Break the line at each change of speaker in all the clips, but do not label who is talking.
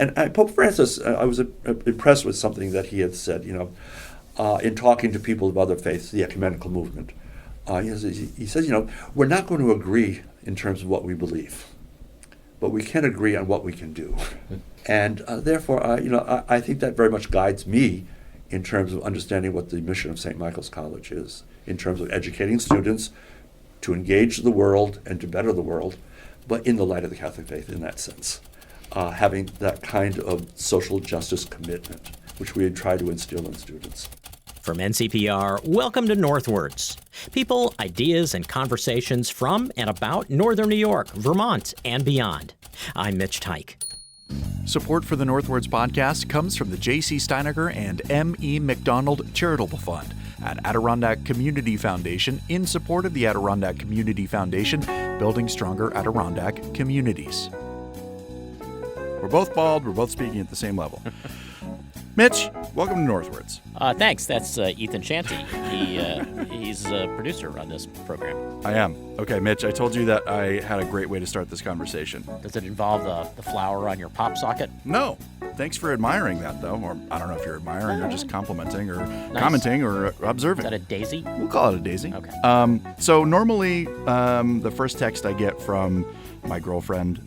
And Pope Francis, I was impressed with something that he had said, in talking to people of other faiths, the ecumenical movement. He says, we're not going to agree in terms of what we believe, but we can agree on what we can do. And therefore, I think that very much guides me in terms of understanding what the mission of St. Michael's College is, in terms of educating students to engage the world and to better the world, but in the light of the Catholic faith in that sense. Having that kind of social justice commitment, which we had tried to instill in students.
From NCPR, welcome to Northwards. People, ideas, and conversations from and about Northern New York, Vermont, and beyond. I'm Mitch Teich.
Support for the Northwards podcast comes from the J.C. Steinecker and M.E. McDonald Charitable Fund at Adirondack Community Foundation in support of the Adirondack Community Foundation, building stronger Adirondack communities. We're both bald. We're both speaking at the same level. Mitch, welcome to Northwards.
Thanks. That's Ethan Shanty. He's a producer on this program.
I am. Okay, Mitch, I told you that I had a great way to start this conversation.
Does it involve the flower on your pop socket?
No. Thanks for admiring that, though. Or I don't know if you're admiring or just complimenting or
Nice.
Commenting or observing.
Is that a daisy?
We'll call it a daisy.
Okay.
So normally the first text I get from my girlfriend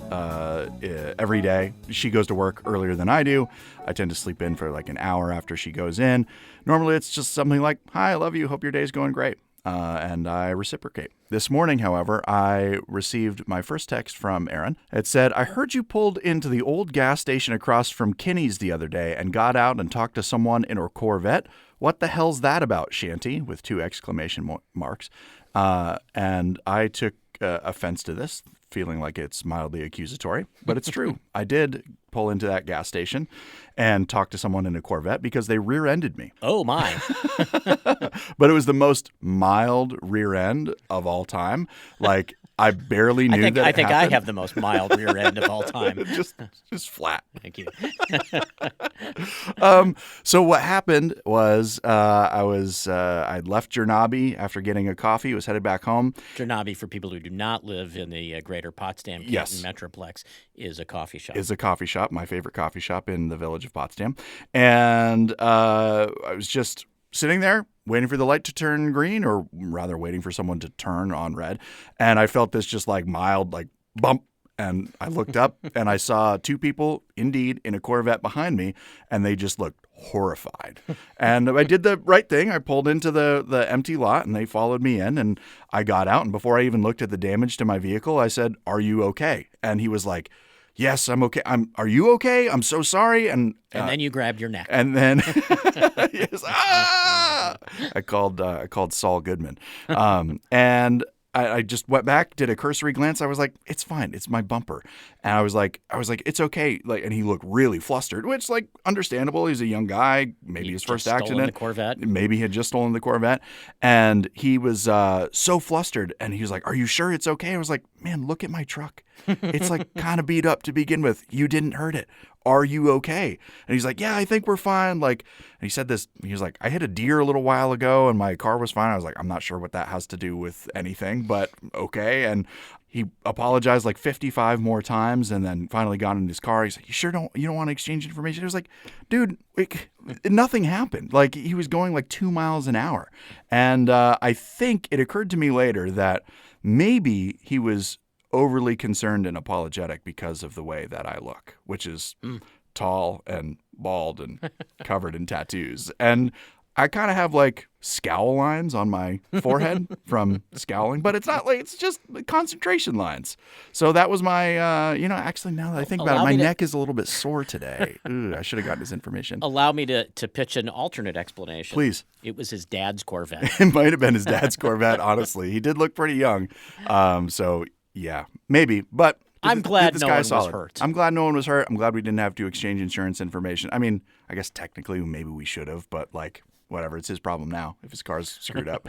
every day, she goes to work earlier than I do. I tend to sleep in for like an hour after she goes in. Normally it's just something like, "Hi, I love you. Hope your day's going great." And I reciprocate. This morning, however, I received my first text from Aaron. It said, "I heard you pulled into the old gas station across from Kinney's the other day and got out and talked to someone in a Corvette. What the hell's that about, Shanty?" with 2 exclamation marks. And I took offense to this, feeling like it's mildly accusatory, but it's true. I did pull into that gas station and talk to someone in a Corvette because they rear-ended me.
Oh, my.
But it was the most mild rear end of all time. Like, I barely knew that
I
it
think I
happened.
have the most mild rear end of all time.
just flat.
Thank you.
So what happened was I'd left Jernabi after getting a coffee, was headed back home.
Jernabi, for people who do not live in the greater Potsdam Canton
Yes.
Metroplex, is a coffee shop.
Is a coffee shop, my favorite coffee shop in the village of Potsdam. And I was just sitting there waiting for the light to turn green, or rather waiting for someone to turn on red. And I felt this just like mild like bump. And I looked up and I saw 2 people indeed in a Corvette behind me, and they just looked horrified. And I did the right thing. I pulled into the empty lot and they followed me in, and I got out. And before I even looked at the damage to my vehicle, I said, "Are you okay?" And he was like, "Yes, I'm okay. Are you okay? I'm so sorry." And
then you grabbed your neck.
And then yes, I called Saul Goodman. And I just went back, did a cursory glance. I was like, "It's fine. It's my bumper." And I was like, "It's okay." Like, and he looked really flustered, which, like, understandable. He's a young guy, maybe his first
Stolen
accident.
the Corvette.
Maybe he had just stolen the Corvette. And he was so flustered. And he was like, "Are you sure it's okay?" I was like, "Man, look at my truck. It's like kind of beat up to begin with. You didn't hurt it. Are you okay?" And he's like, "Yeah, I think we're fine." Like, and he said this, he was like, "I hit a deer a little while ago and my car was fine." I was like, "I'm not sure what that has to do with anything, but okay." And he apologized like 55 more times and then finally got in his car. He's like, "You don't want to exchange information?" I was like, "Dude, nothing happened." Like, he was going like 2 miles an hour. And I think it occurred to me later that maybe he was overly concerned and apologetic because of the way that I look, which is tall and bald and covered in tattoos. And I kind of have like scowl lines on my forehead from scowling, but it's not like, it's just concentration lines. So that was my, actually now that I think about it, my neck is a little bit sore today. Ooh, I should have gotten this information.
Allow me to pitch an alternate explanation.
Please.
It was his dad's Corvette.
It might have been his dad's Corvette, honestly. He did look pretty young. So yeah, maybe, but
I'm glad
this
no
guy
one was
solid.
hurt.
I'm glad no one was hurt. I'm glad we didn't have to exchange insurance information. I mean, I guess technically maybe we should have, but like, whatever. It's his problem now if his car's screwed up.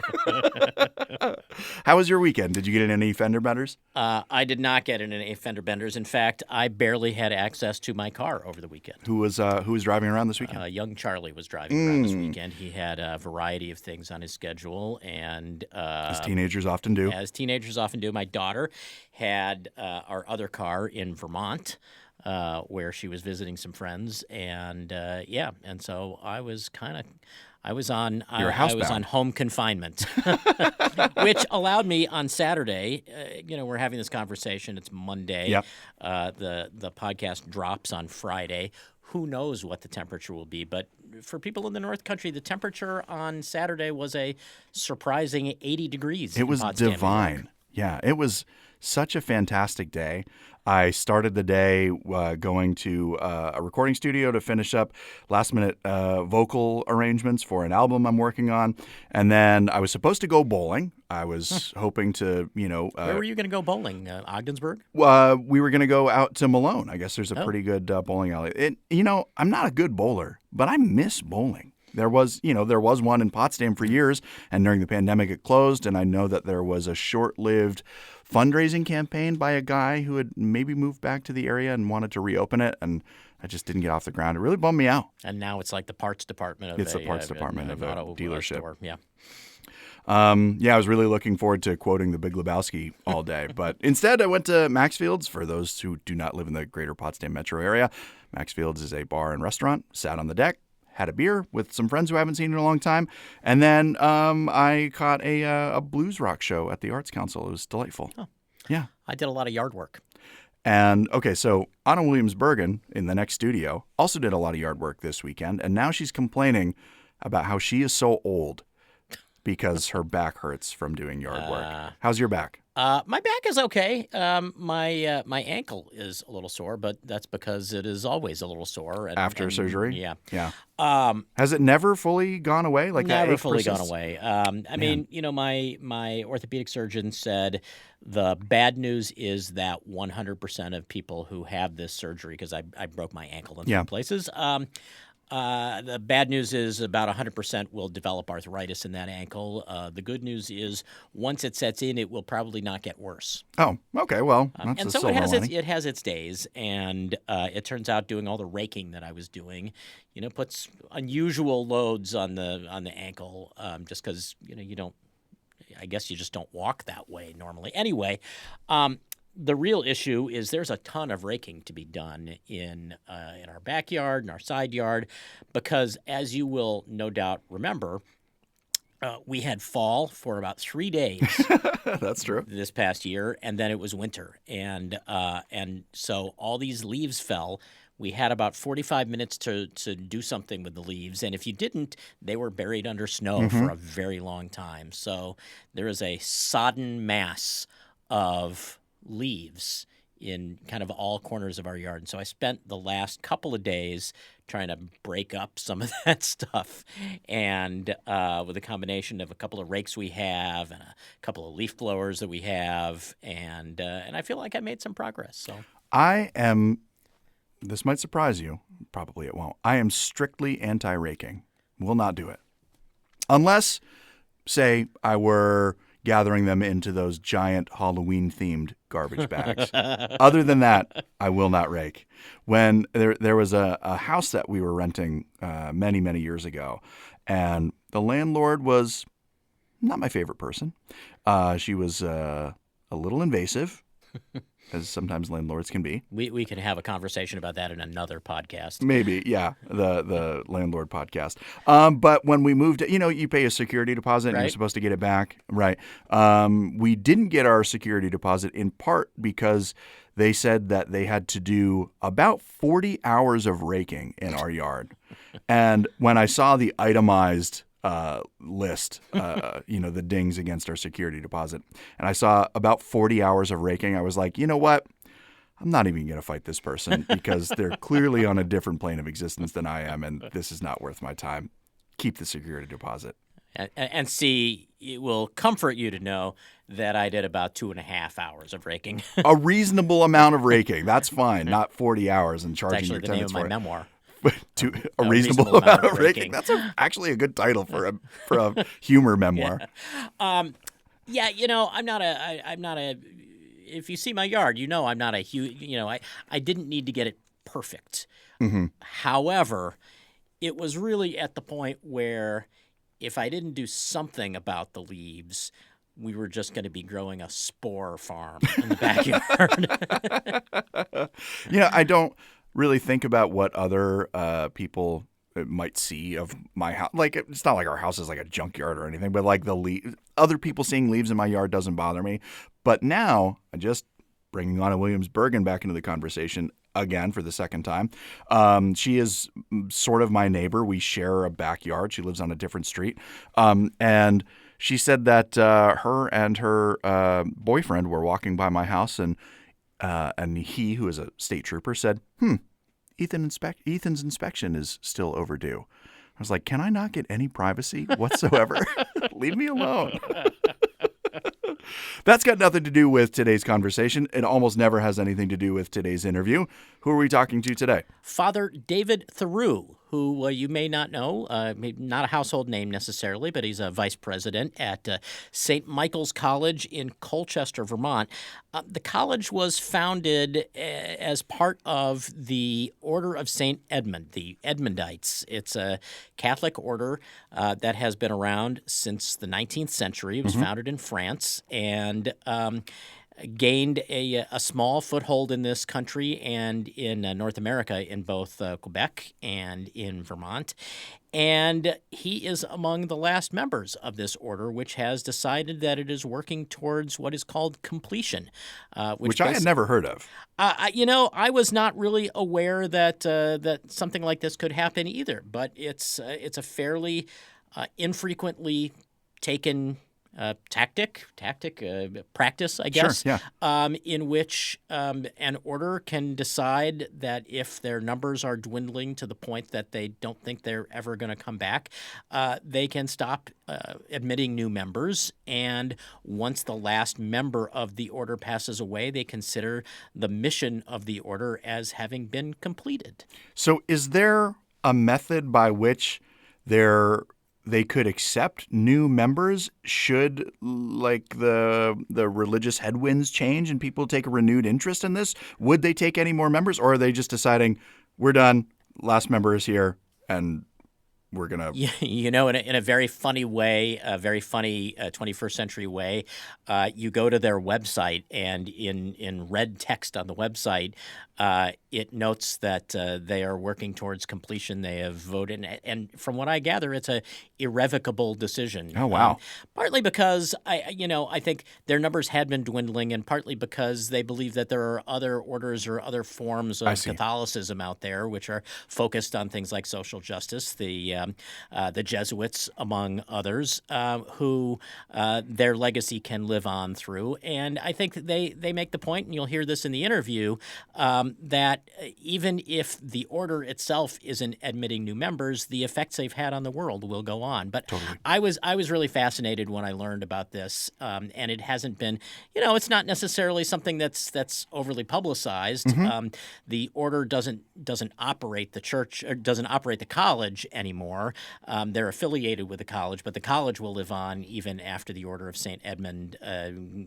How was your weekend? Did you get in any fender benders?
I did not get in any fender benders. In fact, I barely had access to my car over the weekend.
Who was driving around this weekend?
Young Charlie was driving around this weekend. He had a variety of things on his schedule, and
As teenagers often do.
As teenagers often do. My daughter had our other car in Vermont. where she was visiting some friends, and and so I was on
housebound.
home confinement, which allowed me on Saturday. We're having this conversation. It's Monday.
Yep.
The podcast drops on Friday. Who knows what the temperature will be? But for people in the North Country, the temperature on Saturday was a surprising 80 degrees.
It was
Potsdam, New York.
divine. Yeah, it was such a fantastic day. I started the day going to a recording studio to finish up last-minute vocal arrangements for an album I'm working on. And then I was supposed to go bowling. I was hoping to,
Where were you going to go bowling? Ogdensburg?
we were going to go out to Malone. I guess there's a pretty good bowling alley. I'm not a good bowler, but I miss bowling. There was one in Potsdam for years, and during the pandemic it closed, and I know that there was a short-lived fundraising campaign by a guy who had maybe moved back to the area and wanted to reopen it, and I just didn't get off the ground. It really bummed me out.
And now it's like the parts department of
the parts department of a
auto
dealership.
store. Yeah.
I was really looking forward to quoting The Big Lebowski all day, but instead I went to Maxfield's. For those who do not live in the greater Potsdam metro area, Maxfield's is a bar and restaurant. Sat on the deck, had a beer with some friends who I haven't seen in a long time, and then I caught a blues rock show at the Arts Council. It was delightful.
Oh.
Yeah.
I did a lot of yard work.
And, okay, so Anna Williams-Bergen in the next studio also did a lot of yard work this weekend, and now she's complaining about how she is so old because her back hurts from doing yard work. How's your back?
My back is okay. My ankle is a little sore, but that's because it is always a little sore.
After surgery?
Yeah.
Yeah. Has it never fully gone away? Like that
never
ache
fully
persists?
gone away. I mean, my orthopedic surgeon said the bad news is that 100% of people who have this surgery, because I broke my ankle in 3 places, the bad news is about 100% will develop arthritis in that ankle. The good news is once it sets in, it will probably not get worse.
Oh, okay. Well, that's
and
a
so
silver lining.
it has its days, and it turns out doing all the raking that I was doing, puts unusual loads on the ankle, just because you don't. I guess you just don't walk that way normally. Anyway. The real issue is there's a ton of raking to be done in our backyard, in our side yard, because as you will no doubt remember, we had fall for about 3 days.
That's true.
This past year, and then it was winter, and so all these leaves fell. We had about 45 minutes to do something with the leaves, and if you didn't, they were buried under snow for a very long time. So there is a sodden mass of leaves in kind of all corners of our yard. And so I spent the last couple of days trying to break up some of that stuff, and with a combination of a couple of rakes we have and a couple of leaf blowers that we have, and I feel like I made some progress. So
this might surprise you, probably it won't. I am strictly anti-raking. Will not do it. Unless, say, I were gathering them into those giant Halloween-themed garbage bags. Other than that, I will not rake. When there was a house that we were renting many, many years ago, and the landlord was not my favorite person. She was a little invasive, as sometimes landlords can be.
We can have a conversation about that in another podcast.
Maybe, yeah, the landlord podcast. But when we moved, you pay a security deposit and you're supposed to get it back. Right. We didn't get our security deposit in part because they said that they had to do about 40 hours of raking in our yard. And when I saw the itemized list, the dings against our security deposit, and I saw about 40 hours of raking, I was like, you know what? I'm not even going to fight this person because they're clearly on a different plane of existence than I am, and this is not worth my time. Keep the security deposit.
And see, it will comfort you to know that I did about 2.5 hours of raking.
A reasonable amount of raking. That's fine. Not 40 hours and charging your tenants for it.
That's actually the name of my memoir.
A reasonable amount of raking. That's actually a good title for a humor memoir.
Yeah. I'm not a. If you see my yard, I'm not a huge. I didn't need to get it perfect.
Mm-hmm.
However, it was really at the point where if I didn't do something about the leaves, we were just going to be growing a spore farm in the backyard.
I don't really think about what other people might see of my house. Like, it's not like our house is like a junkyard or anything, but like other people seeing leaves in my yard doesn't bother me. But now, just bringing Anna Williams-Bergen back into the conversation again for the second time. She is sort of my neighbor. We share a backyard. She lives on a different street. And she said that her and her boyfriend were walking by my house, and he, who is a state trooper, said, Ethan's inspection is still overdue. I was like, can I not get any privacy whatsoever? Leave me alone. That's got nothing to do with today's conversation. It almost never has anything to do with today's interview. Who are we talking to today?
Father David Theroux, who you may not know, not a household name necessarily, but he's a vice president at St. Michael's College in Colchester, Vermont. The college was founded as part of the Order of St. Edmund, the Edmundites. It's a Catholic order that has been around since the 19th century. It was founded in France and gained a small foothold in this country and in North America, in both Quebec and in Vermont. And he is among the last members of this order, which has decided that it is working towards what is called completion.
Which I had never heard of.
I was not really aware that something like this could happen either, but it's a fairly infrequently taken practice, I guess,
Sure, yeah.
In which an order can decide that if their numbers are dwindling to the point that they don't think they're ever going to come back, they can stop admitting new members. And once the last member of the order passes away, they consider the mission of the order as having been completed.
So is there a method by which they could accept new members should, like, the religious headwinds change and people take a renewed interest in this? Would they take any more members, or are they just deciding, we're done, last member is here, and we're going to...
In a very funny way, a very funny 21st century way, you go to their website, and in red text on the website, it notes that they are working towards completion. They have voted, and from what I gather, it's a irrevocable decision.
Oh, wow.
Partly because I think their numbers had been dwindling, and partly because they believe that there are other orders or other forms of Catholicism out there which are focused on things like social justice. The Jesuits, among others, who their legacy can live on through. And I think they make the point, and you'll hear this in the interview, that even if the order itself isn't admitting new members, the effects they've had on the world will go on. But
Totally.
I was really fascinated when I learned about this, and it hasn't been, it's not necessarily something that's overly publicized. The order doesn't operate the church, or doesn't operate the college anymore. They're affiliated with the college, but the college will live on even after the Order of St. Edmund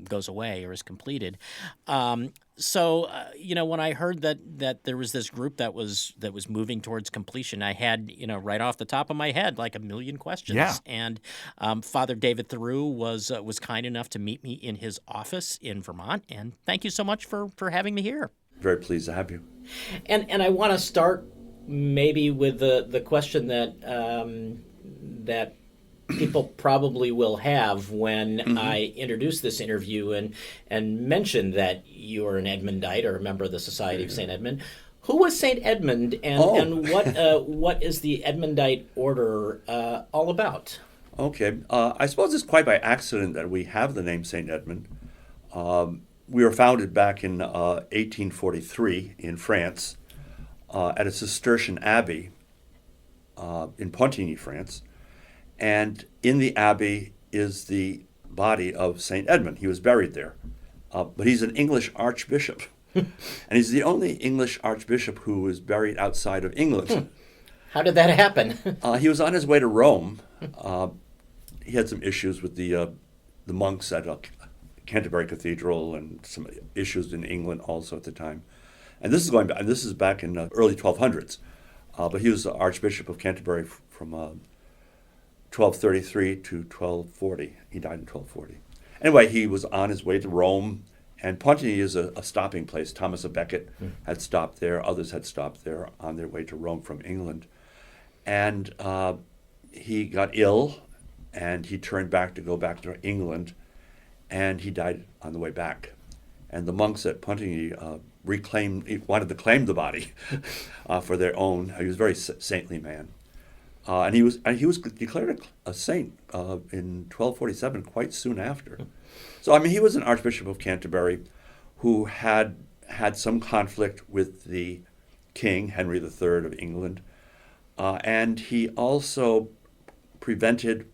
goes away or is completed. So when I heard that there was this group that was moving towards completion, I had, right off the top of my head, like a million questions.
Yeah.
And Father David Theroux was kind enough to meet me in his office in Vermont. And thank you so much for having me here.
Very pleased to have you.
And I want to start maybe with the question that people probably will have when I introduce this interview and mention that you are an Edmundite or a member of the Society of St. Edmund. Who was St. Edmund, and what is the Edmundite order all about?
Okay. I suppose it's quite by accident that we have the name St. Edmund. We were founded back in 1843 in France at a Cistercian abbey in Pontigny, France. And in the abbey is the body of St. Edmund. He was buried there. But he's an English archbishop. And he's the only English archbishop who was buried outside of England.
How did that happen?
He was on his way to Rome. He had some issues with the monks at Canterbury Cathedral and some issues in England also at the time. And this is back in the early 1200s. But he was the Archbishop of Canterbury from 1233 to 1240. He died in 1240. Anyway, he was on his way to Rome, and Pontigny is a stopping place. Thomas à Becket had stopped there. Others had stopped there on their way to Rome from England. And he got ill, and he turned back to go back to England, and he died on the way back. And the monks at Pontigny wanted to claim the body for their own. He was a very saintly man. And he was declared a saint in 1247, quite soon after. So, I mean, he was an Archbishop of Canterbury who had some conflict with the King, Henry III of England. And he also prevented,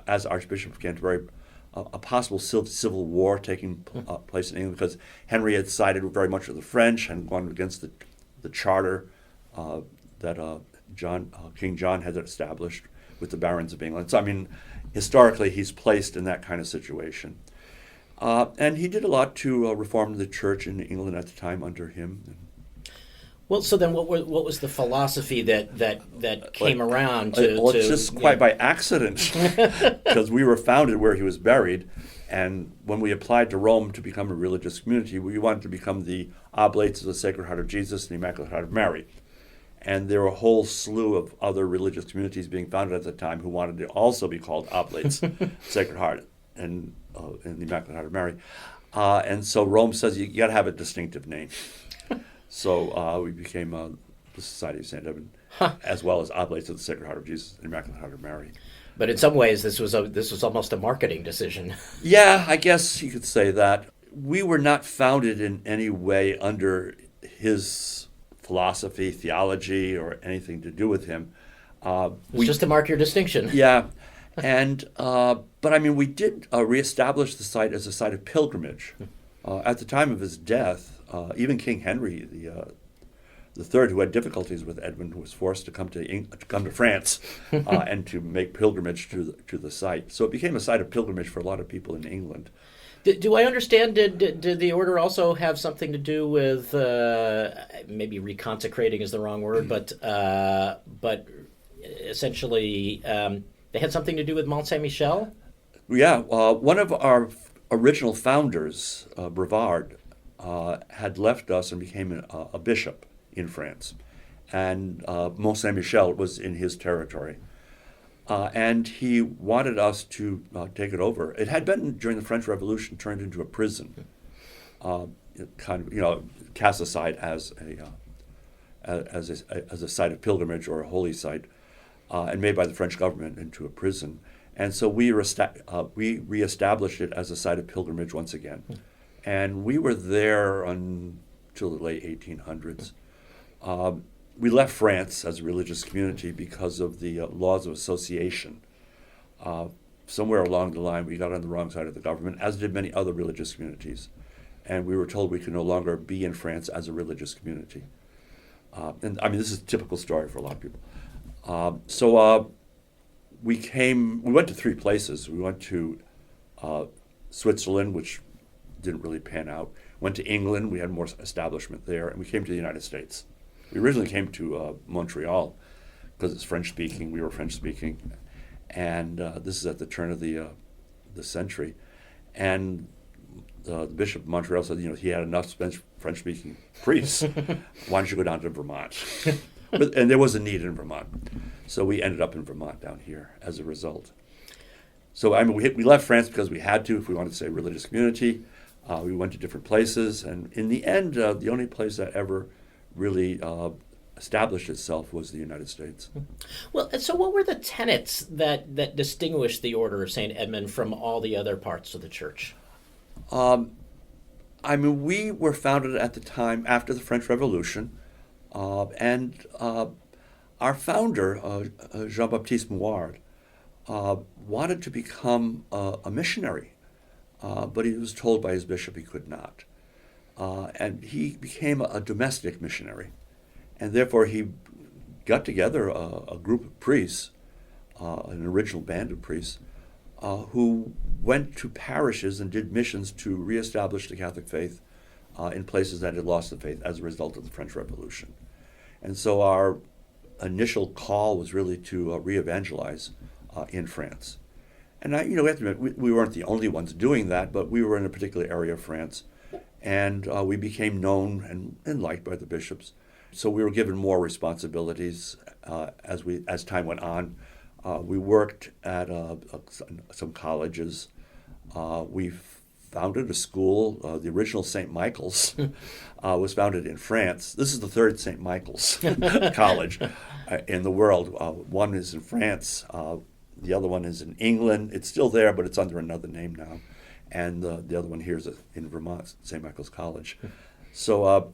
as Archbishop of Canterbury, a possible civil war taking place in England, because Henry had sided very much with the French and gone against the charter that King John had established with the barons of England. So, I mean, historically, he's placed in that kind of situation. And he did a lot to reform the church in England at the time under him.
Well, so then what was the philosophy that came around to...
Well, it's just quite by accident, because we were founded where he was buried, and when we applied to Rome to become a religious community, we wanted to become the Oblates of the Sacred Heart of Jesus and the Immaculate Heart of Mary. And there were a whole slew of other religious communities being founded at the time who wanted to also be called Oblates, Sacred Heart, and the Immaculate Heart of Mary. And so Rome says you got to have a distinctive name. So we became the Society of St. Edmund, as well as Oblates of the Sacred Heart of Jesus and Immaculate Heart of Mary.
But in some ways, this was almost a marketing decision.
Yeah, I guess you could say that. We were not founded in any way under his philosophy, theology, or anything to do with him.
Just to mark your distinction.
Yeah, and but I mean, we did reestablish the site as a site of pilgrimage. At the time of his death, even King Henry the Third, who had difficulties with Edmund, was forced to come to France and to make pilgrimage to the site. So it became a site of pilgrimage for a lot of people in England.
Do I understand, did the order also have something to do with, maybe reconsecrating is the wrong word, but essentially they had something to do with Mont Saint-Michel?
Yeah, one of our original founders, Brevard, had left us and became a bishop in France. And Mont Saint-Michel was in his territory. And he wanted us to take it over. It had been, during the French Revolution, turned into a prison, kind of, cast aside as a site of pilgrimage or a holy site, and made by the French government into a prison. And so we reestablished it as a site of pilgrimage once again. And we were there until the late 1800s. We left France as a religious community because of the laws of association. Somewhere along the line, we got on the wrong side of the government, as did many other religious communities. And we were told we could no longer be in France as a religious community. And I mean, this is a typical story for a lot of people. So we went to three places. We went to Switzerland, which didn't really pan out. Went to England, we had more establishment there, and we came to the United States. We originally came to Montreal because it's French-speaking. We were French-speaking, and this is at the turn of the century. And the Bishop of Montreal said, he had enough French-speaking priests. Why don't you go down to Vermont? And there was a need in Vermont, so we ended up in Vermont down here as a result. So I mean, we left France because we had to, if we wanted to say religious community. We went to different places, and in the end, the only place that ever really established itself was the United States.
Well, and so what were the tenets that distinguished the Order of St. Edmund from all the other parts of the church?
I mean, we were founded at the time after the French Revolution, and our founder, Jean-Baptiste Mouard, wanted to become a missionary, but he was told by his bishop he could not. And he became a domestic missionary. And therefore he got together a group of priests, an original band of priests, who went to parishes and did missions to reestablish the Catholic faith in places that had lost the faith as a result of the French Revolution. And so our initial call was really to re-evangelize in France. And we have to admit, we weren't the only ones doing that, but we were in a particular area of France. And we became known and liked by the bishops. So we were given more responsibilities as time went on. We worked at some colleges. We founded a school. The original St. Michael's was founded in France. This is the third St. Michael's college in the world. One is in France. The other one is in England. It's still there, but it's under another name now. And the other one here is in Vermont, St. Michael's College. So,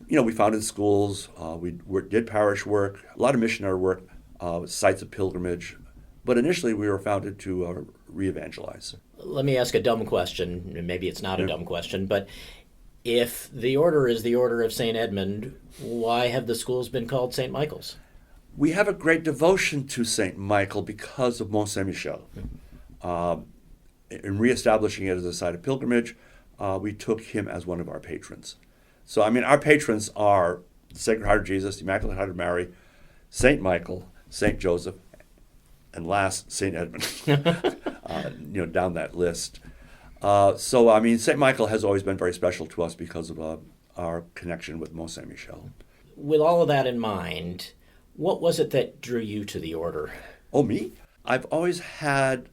we founded schools. We did parish work, a lot of missionary work, sites of pilgrimage. But initially, we were founded to re-evangelize.
Let me ask a dumb question. Maybe it's not a dumb question, but if the order is the Order of St. Edmund, why have the schools been called St. Michael's?
We have a great devotion to St. Michael because of Mont Saint-Michel. In reestablishing it as a site of pilgrimage, we took him as one of our patrons. So, our patrons are the Sacred Heart of Jesus, the Immaculate Heart of Mary, St. Michael, St. Joseph, and last, St. Edmund, down that list. So, St. Michael has always been very special to us because of our connection with Mont Saint-Michel.
With all of that in mind, what was it that drew you to the order?
Oh, me? I've always had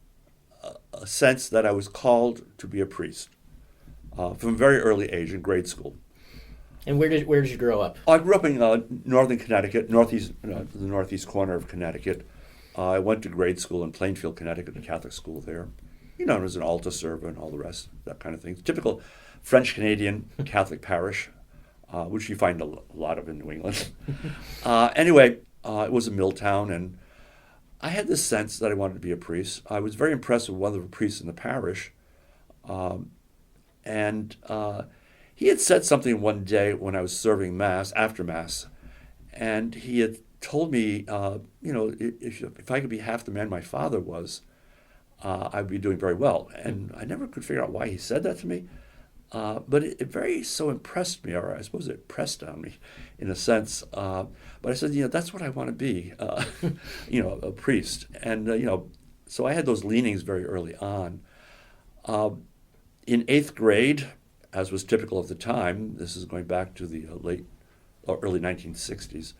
a sense that I was called to be a priest from a very early age in grade school.
And where did you grow up?
I grew up in northern Connecticut, the northeast corner of Connecticut. I went to grade school in Plainfield, Connecticut, a Catholic school there. As an altar server and all the rest, that kind of thing. Typical French-Canadian Catholic parish, which you find a lot of in New England. Anyway, it was a mill town, and I had this sense that I wanted to be a priest. I was very impressed with one of the priests in the parish. And he had said something one day when I was serving Mass, after Mass, and he had told me, if I could be half the man my father was, I'd be doing very well. And I never could figure out why he said that to me. But it very so impressed me, or I suppose it pressed on me in a sense. But I said, that's what I want to be, a priest. And, so I had those leanings very early on. In 8th grade, as was typical of the time, this is going back to the early 1960s,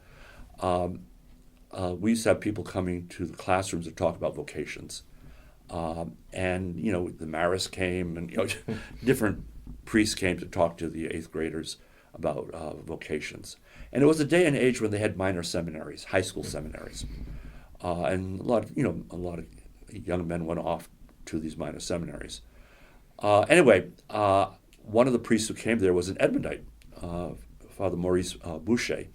we used to have people coming to the classrooms to talk about vocations. And, the Maris came, and, different priests came to talk to the 8th graders about vocations. And it was a day and age when they had minor seminaries, high school seminaries. And a lot of young men went off to these minor seminaries. Anyway, one of the priests who came there was an Edmundite, Father Maurice Boucher,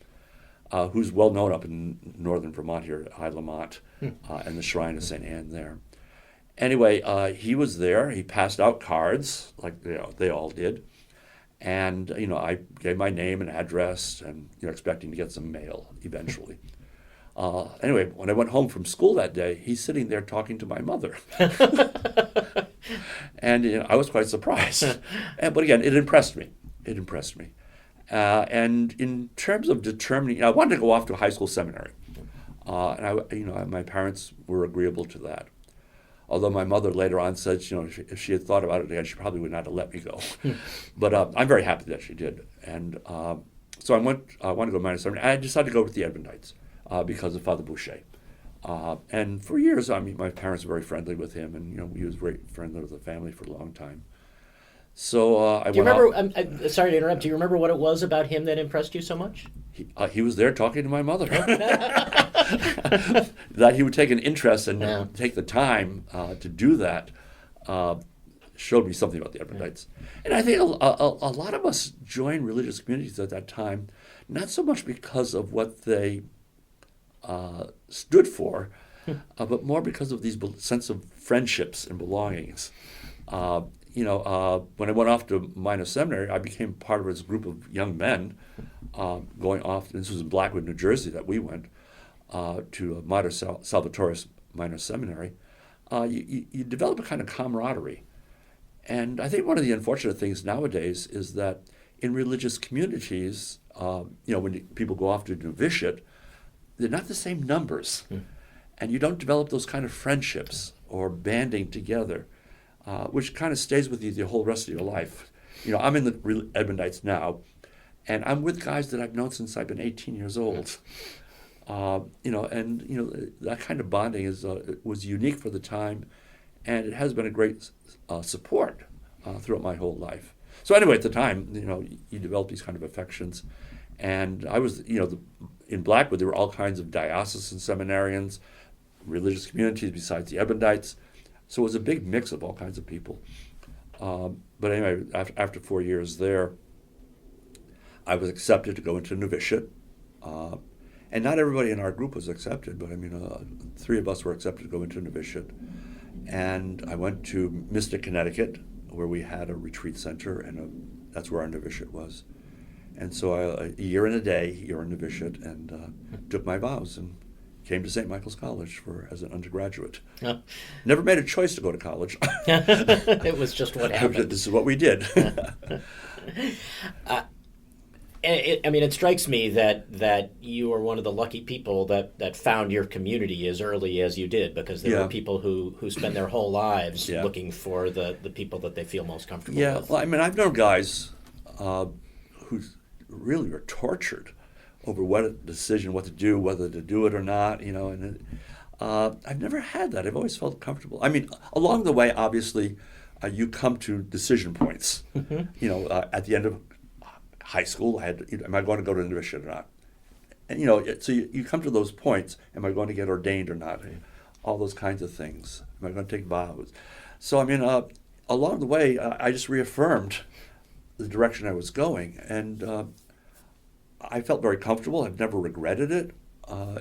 who's well known up in northern Vermont here at High Lamont, and the Shrine of St. Anne there. Anyway, he was there. He passed out cards, like they all did. And, I gave my name and address and, expecting to get some mail eventually. Anyway, when I went home from school that day, he's sitting there talking to my mother. And I was quite surprised. But again, it impressed me. And in terms of determining, I wanted to go off to a high school seminary. And my parents were agreeable to that. Although my mother later on said, if she had thought about it again, she probably would not have let me go. But I'm very happy that she did. And so I wanted to go to minor seminary. I decided to go with the Edmundites because of Father Boucher. And for years, my parents were very friendly with him, and he was very friendly with the family for a long time. So
Do you remember? I'm sorry to interrupt. Do you remember what it was about him that impressed you so much?
He was there talking to my mother. That he would take an interest and take the time to do that showed me something about the Edmundites. And I think a lot of us joined religious communities at that time, not so much because of what they stood for, but more because of these sense of friendships and belongings. When I went off to minor seminary, I became part of this group of young men going off. This was in Blackwood, New Jersey, that we went to Mater Salvatoris Minor Seminary. You develop a kind of camaraderie. And I think one of the unfortunate things nowadays is that in religious communities, when people go off to novitiate, they're not the same numbers. And you don't develop those kind of friendships or banding together, which kind of stays with you the whole rest of your life. I'm in the Edmundites now, and I'm with guys that I've known since I've been 18 years old. That kind of bonding was unique for the time, and it has been a great support throughout my whole life. So anyway, at the time, you develop these kind of affections, and I was, in Blackwood, there were all kinds of diocesan seminarians, religious communities besides the Edmundites. So it was a big mix of all kinds of people. But anyway, after 4 years there, I was accepted to go into novitiate. And not everybody in our group was accepted, but 3 of us were accepted to go into novitiate. And I went to Mystic, Connecticut, where we had a retreat center, and that's where our novitiate was. And so a year and a day here in novitiate, and took my vows and came to St. Michael's College as an undergraduate.
Huh.
Never made a choice to go to college.
It was just what happened.
This is what we did.
It strikes me that you are one of the lucky people that found your community as early as you did, because there
Yeah.
are people who spend their whole lives
Yeah.
looking for the people that they feel most comfortable
Yeah,
with.
well, I've known guys who really were tortured over what to do, whether to do it or not, I've never had that. I've always felt comfortable. Along the way, obviously, you come to decision points. At the end of high school, I had, am I going to go to the novitiate or not? And, so you come to those points. Am I going to get ordained or not? All those kinds of things. Am I going to take vows? So, along the way, I just reaffirmed the direction I was going. And I felt very comfortable. I've never regretted it.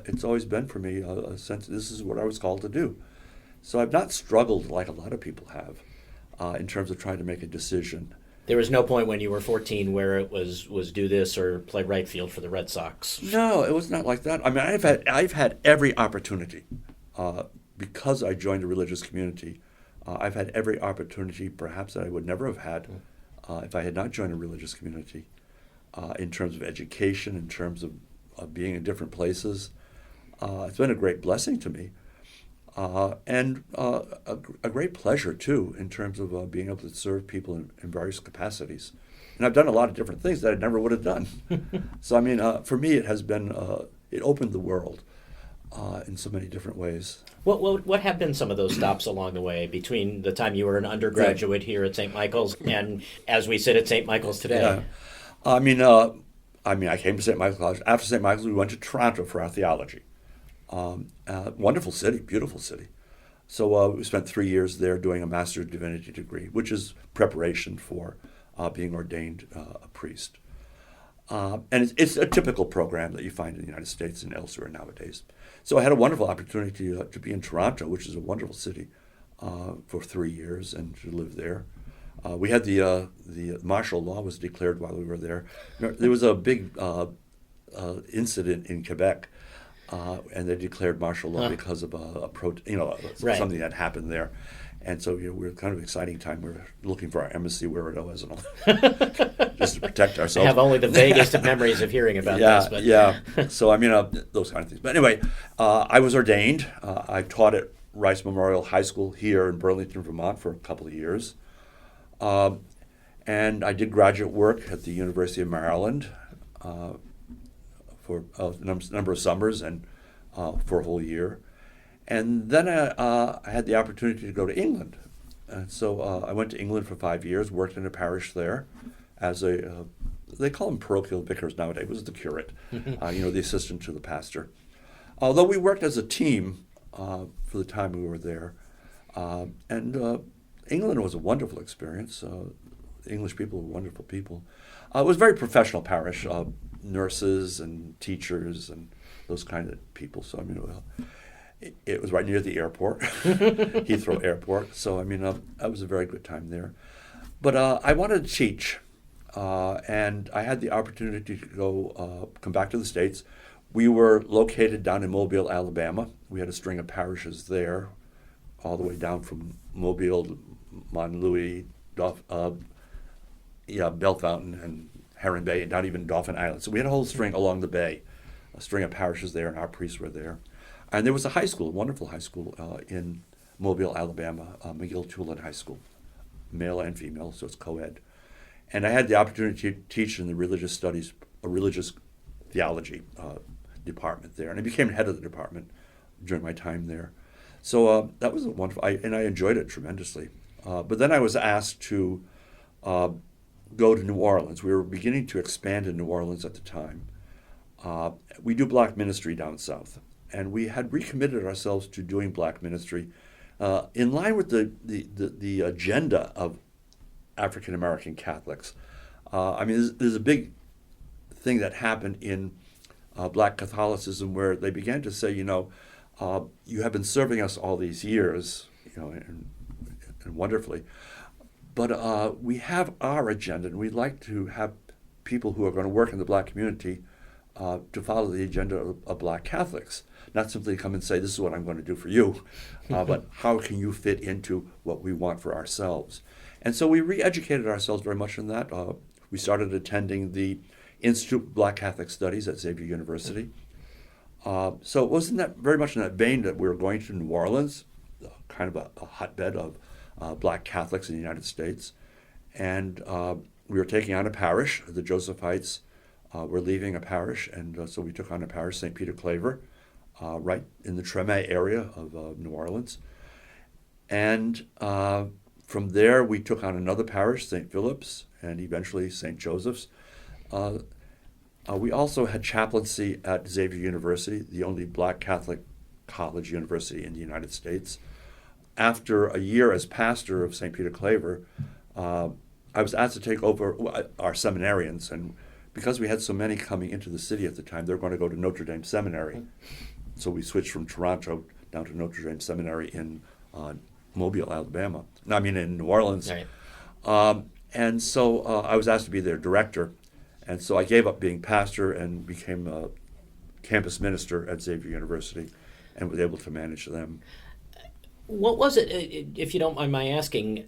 It's always been for me a sense this is what I was called to do. So I've not struggled like a lot of people have in terms of trying to make a decision.
There was no point when you were 14 where it was do this or play right field for the Red Sox.
No, it was not like that. I've had every opportunity because I joined a religious community. I've had every opportunity, perhaps that I would never have had if I had not joined a religious community. In terms of education, in terms of being in different places, it's been a great blessing to me, and a great pleasure too, in terms of being able to serve people in various capacities. And I've done a lot of different things that I never would have done. So for me, it has been it opened the world in so many different ways.
What have been some of those stops along the way between the time you were an undergraduate here at St. Michael's and as we sit at St. Michael's today?
Yeah. I came to St. Michael's College. After St. Michael's, we went to Toronto for our theology. Wonderful city, beautiful city. So we spent 3 years there doing a Master of Divinity degree, which is preparation for being ordained a priest. And it's a typical program that you find in the United States and elsewhere nowadays. So I had a wonderful opportunity to be in Toronto, which is a wonderful city, for 3 years and to live there. We had the martial law was declared while we were there. There was a big incident in Quebec, and they declared martial law because of
Right.
something that happened there. And so we were kind of an exciting time. We were looking for our embassy where it was and all, just to protect
I
ourselves.
have only the vaguest of memories of hearing about this. But
Yeah. So those kind of things. But anyway, I was ordained. I taught at Rice Memorial High School here in Burlington, Vermont, for a couple of years. And I did graduate work at the University of Maryland for a number of summers and for a whole year. And then I had the opportunity to go to England. And so I went to England for 5 years, worked in a parish there as they call them parochial vicars nowadays. It was the curate, the assistant to the pastor. Although we worked as a team for the time we were there. England was a wonderful experience. English people were wonderful people. It was a very professional parish, nurses and teachers and those kind of people. So it was right near the airport, Heathrow Airport. So that was a very good time there. But I wanted to teach, and I had the opportunity to come back to the States. We were located down in Mobile, Alabama. We had a string of parishes there, all the way down from Mobile, Mont Louis, Belle Fountain, and Heron Bay, and not even Dauphin Island. So we had a whole string along the bay, a string of parishes there, and our priests were there. And there was a high school, a wonderful high school in Mobile, Alabama, McGill-Tulane High School, male and female, so it's co-ed. And I had the opportunity to teach in the religious studies, a religious theology department there, and I became head of the department during my time there. So that was a wonderful, and I enjoyed it tremendously. But then I was asked to go to New Orleans. We were beginning to expand in New Orleans at the time. We do black ministry down south, and we had recommitted ourselves to doing black ministry in line with the agenda of African American Catholics. I mean, there's a big thing that happened in black Catholicism where they began to say, you have been serving us all these years, and wonderfully, but we have our agenda, and we'd like to have people who are going to work in the black community to follow the agenda of black Catholics, not simply come and say, this is what I'm going to do for you, but how can you fit into what we want for ourselves? And so we re-educated ourselves very much in that. We started attending the Institute of Black Catholic Studies at Xavier University. So it was very much in that vein that we were going to New Orleans, kind of a hotbed of black Catholics in the United States. And we were taking on a parish. The Josephites were leaving a parish, and so we took on a parish, St. Peter Claver, right in the Treme area of New Orleans. And from there, we took on another parish, St. Philip's, and eventually St. Joseph's. We also had chaplaincy at Xavier University, the only black Catholic college university in the United States. After a year as pastor of St. Peter Claver, I was asked to take over our seminarians, and because we had so many coming into the city at the time, they were going to go to Notre Dame Seminary. So we switched from Toronto down to Notre Dame Seminary in Mobile, Alabama. No, I mean in New Orleans. Right. And so I was asked to be their director. And so I gave up being pastor and became a campus minister at Xavier University and was able to manage them.
What was it, if you don't mind my asking,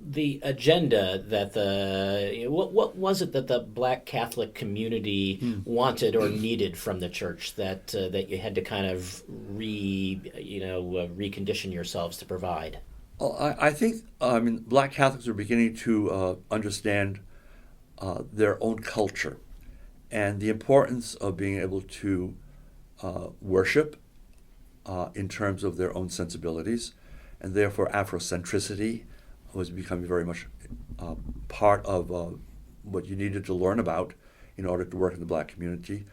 the agenda that what was it that the black Catholic community wanted or needed from the church that you had to kind of recondition yourselves to provide?
Well, I think black Catholics are beginning to understand their own culture and the importance of being able to worship in terms of their own sensibilities, and therefore Afrocentricity was becoming very much part of what you needed to learn about in order to work in the black community.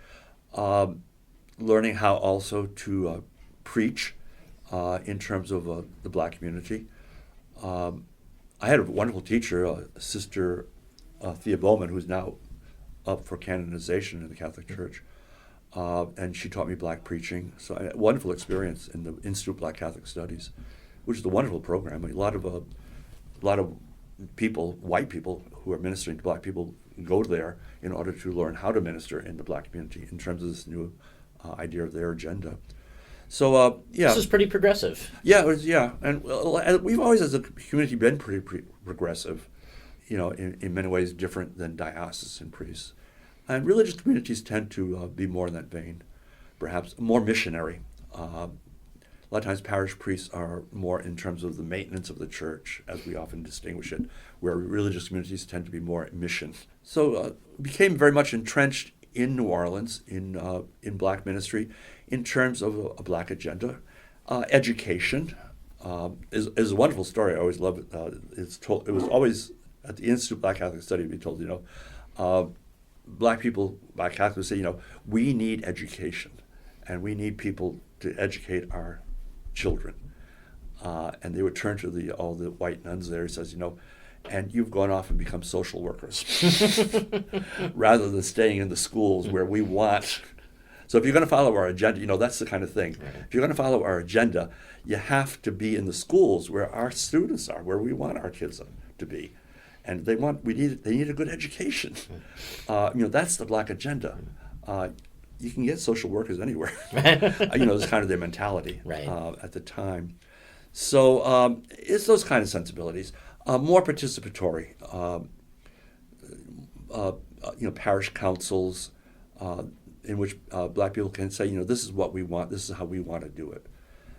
Learning how also to preach in terms of the black community. I had a wonderful teacher, Sister Thea Bowman, who's now up for canonization in the Catholic Church. And she taught me black preaching. So a wonderful experience in the Institute of Black Catholic Studies, which is a wonderful program. A lot of people, white people who are ministering to black people, go there in order to learn how to minister in the black community in terms of this new idea of their agenda. So
this is pretty progressive.
Yeah, and we've always, as a community, been pretty progressive. In many ways different than diocesan priests. And religious communities tend to be more in that vein, perhaps more missionary. A lot of times parish priests are more in terms of the maintenance of the church, as we often distinguish it, where religious communities tend to be more mission. So became very much entrenched in New Orleans, in black ministry, in terms of a black agenda. Education is a wonderful story. I always love it. It was always at the Institute of Black Catholic Study, we told, black Catholics say, we need education, and we need people to educate our children. And they would turn to all the white nuns there. He says, and you've gone off and become social workers, rather than staying in the schools where we want. So if you're going to follow our agenda, that's the kind of thing. Right. If you're going to follow our agenda, you have to be in the schools where our students are, where we want our kids to be. And they need a good education. That's the black agenda. You can get social workers anywhere. It's kind of their mentality at the time. So it's those kind of sensibilities. More participatory. Parish councils in which black people can say, this is what we want. This is how we want to do it.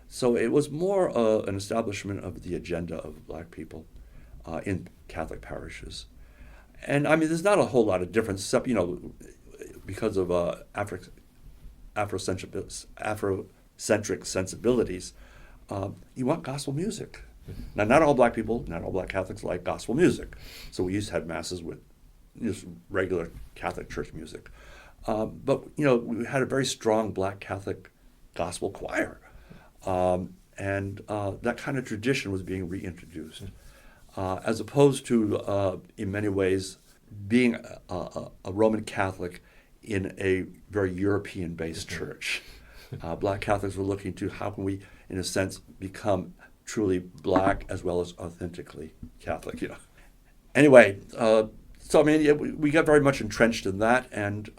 So it was more an establishment of the agenda of black people in Catholic parishes. And I mean, there's not a whole lot of difference, except, because of Afrocentric sensibilities, you want gospel music. Now, not all black people, not all black Catholics like gospel music. So we used to have masses with just regular Catholic church music. But, we had a very strong black Catholic gospel choir. And that kind of tradition was being reintroduced, as opposed to, in many ways, being a Roman Catholic in a very European-based church. Black Catholics were looking to how can we, in a sense, become truly black as well as authentically Catholic. Anyway, so I mean, yeah, we got very much entrenched in that and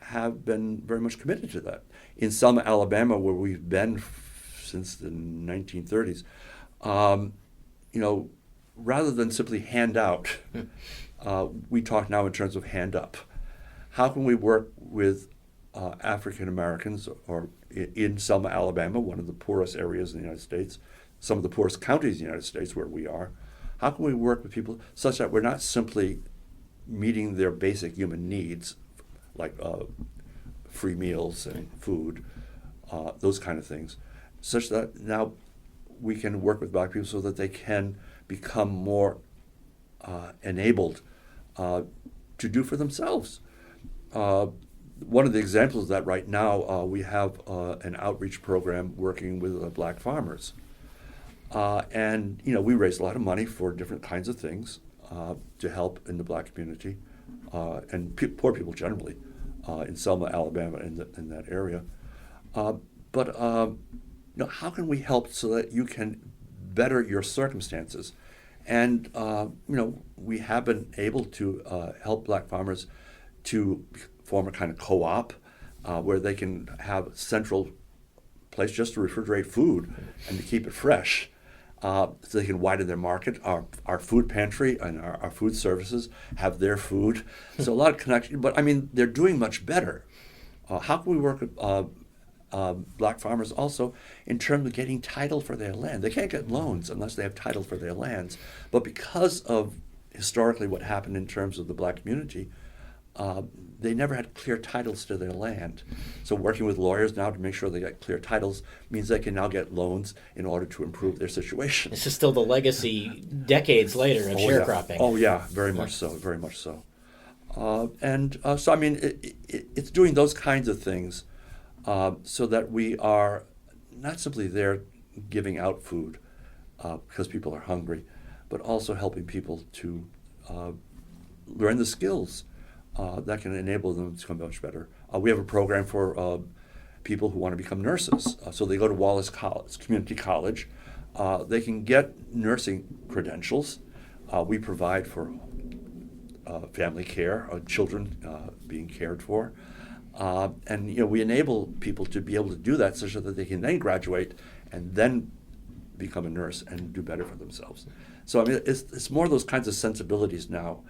have been very much committed to that. In Selma, Alabama, where we've been since the 1930s, rather than simply hand out, we talk now in terms of hand up. How can we work with African Americans, or in Selma, Alabama, one of the poorest areas in the United States, some of the poorest counties in the United States where we are, how can we work with people such that we're not simply meeting their basic human needs, like free meals and food, those kind of things, such that now we can work with black people so that they can become more enabled to do for themselves. One of the examples of that right now, we have an outreach program working with black farmers. And, we raise a lot of money for different kinds of things to help in the black community and poor people generally in Selma, Alabama, in that area. But how can we help so that you can better your circumstances? And, we have been able to help black farmers to form a kind of co-op where they can have a central place just to refrigerate food and to keep it fresh. So they can widen their market. Our food pantry and our food services have their food. So a lot of connection. But, I mean, they're doing much better. How can we work with black farmers also in terms of getting title for their land? They can't get loans unless they have title for their lands. But because of historically what happened in terms of the black community, they never had clear titles to their land. So working with lawyers now to make sure they get clear titles means they can now get loans in order to improve their situation.
This is still the legacy decades later of sharecropping.
Oh yeah, very much so, very much so. So I mean, it's doing those kinds of things so that we are not simply there giving out food because people are hungry, but also helping people to learn the skills that can enable them to become much better. We have a program for people who want to become nurses. So they go to Wallace College, Community College. They can get nursing credentials. We provide for family care, children being cared for. And we enable people to be able to do that such that they can then graduate and then become a nurse and do better for themselves. So I mean, it's more those kinds of sensibilities now,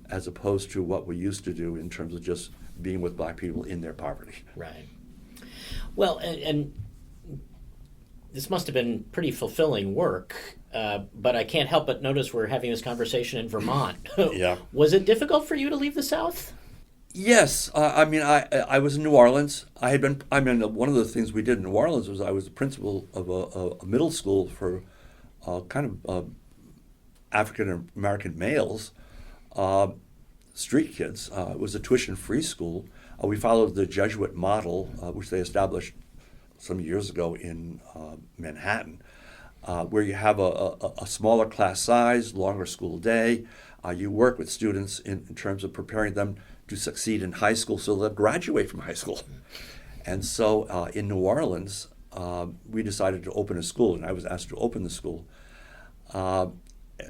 as opposed to what we used to do in terms of just being with black people in their poverty.
Right. Well, and this must have been pretty fulfilling work, but I can't help but notice we're having this conversation in Vermont.
Yeah.
Was it difficult for you to leave the South?
Yes. I mean, I was in New Orleans. One of the things we did in New Orleans was I was the principal of a middle school for kind of African American males, street kids. It was a tuition-free school. We followed the Jesuit model, which they established some years ago in Manhattan, where you have a smaller class size, longer school day. You work with students in terms of preparing them to succeed in high school so they'll graduate from high school. And so in New Orleans, we decided to open a school, and I was asked to open the school.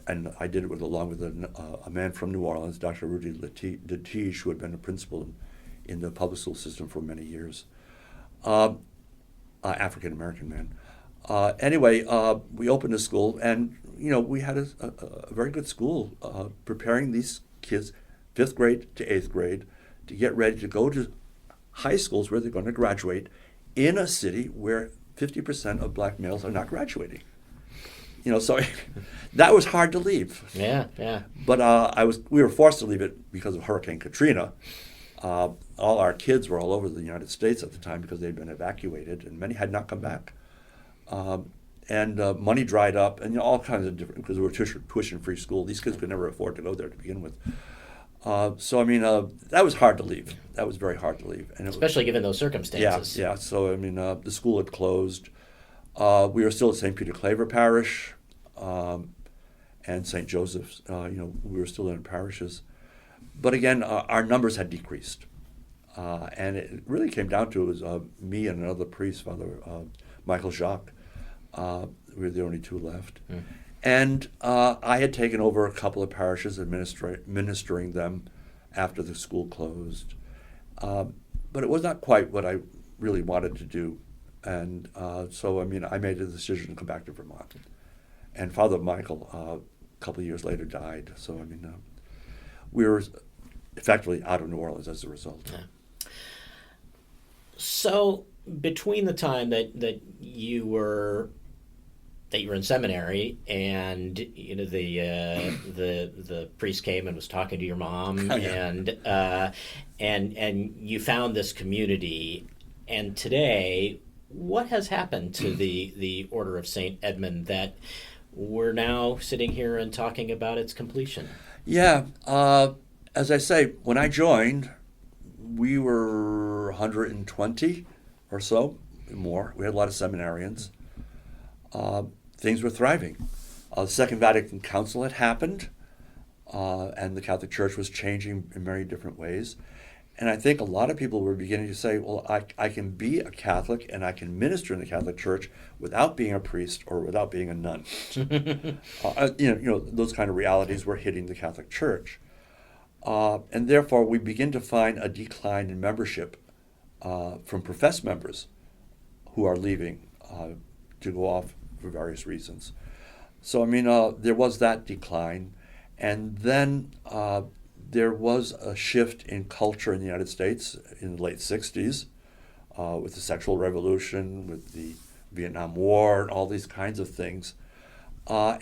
And I did it along with a man from New Orleans, Dr. Rudy Latige, who had been a principal in the public school system for many years. African-American man. Anyway, we opened a school, and we had a very good school preparing these kids, 5th grade to 8th grade, to get ready to go to high schools where they're going to graduate in a city where 50% of black males are not graduating. So that was hard to leave.
Yeah, yeah.
But we were forced to leave it because of Hurricane Katrina. All our kids were all over the United States at the time because they'd been evacuated, and many had not come back. And money dried up, and all kinds of different, because we were tuition-free school. These kids could never afford to go there to begin with. That was hard to leave. That was very hard to leave. And
especially given those circumstances.
Yeah. So, the school had closed. We were still at St. Peter Claver Parish and St. Joseph's. We were still in parishes. But again, our numbers had decreased. And it really came down to it was me and another priest, Father Michael Jacques. We were the only two left. Mm. And I had taken over a couple of parishes, ministering them after the school closed. But it was not quite what I really wanted to do. And I made a decision to come back to Vermont. And Father Michael, a couple of years later, died. So, we were effectively out of New Orleans as a result.
Yeah. So, between the time that you were in seminary and the priest came and was talking to your mom and you found this community, and today, what has happened to the Order of St. Edmund that we're now sitting here and talking about its completion?
Yeah, as I say, when I joined, we were 120 or so, more. We had a lot of seminarians. Things were thriving. The Second Vatican Council had happened, and the Catholic Church was changing in many different ways. And I think a lot of people were beginning to say, well, I can be a Catholic and I can minister in the Catholic Church without being a priest or without being a nun. Those kind of realities were hitting the Catholic Church. And therefore, we begin to find a decline in membership from professed members who are leaving to go off for various reasons. So, there was that decline. And then there was a shift in culture in the United States in the late 60s with the sexual revolution, with the Vietnam War, and all these kinds of things. I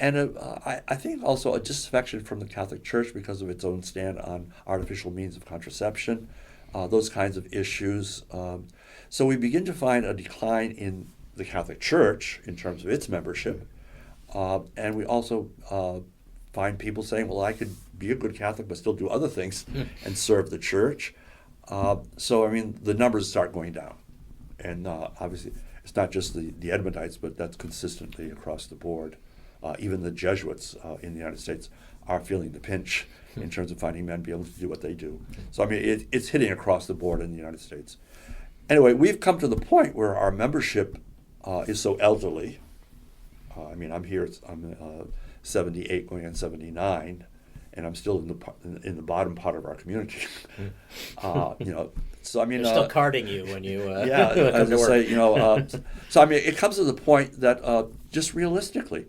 think also a disaffection from the Catholic Church because of its own stand on artificial means of contraception, those kinds of issues. So we begin to find a decline in the Catholic Church in terms of its membership. And we also find people saying, well, I could be a good Catholic but still do other things and serve the Church. The numbers start going down. And obviously, it's not just the Edmundites, but that's consistently across the board. Even the Jesuits in the United States are feeling the pinch in terms of finding men be able to do what they do. So, it's hitting across the board in the United States. Anyway, we've come to the point where our membership is so elderly. I'm here, I'm 78 going on 79, and I'm still in the bottom part of our community. So
they're still carding you when you
yeah, as I say, it comes to the point that just realistically,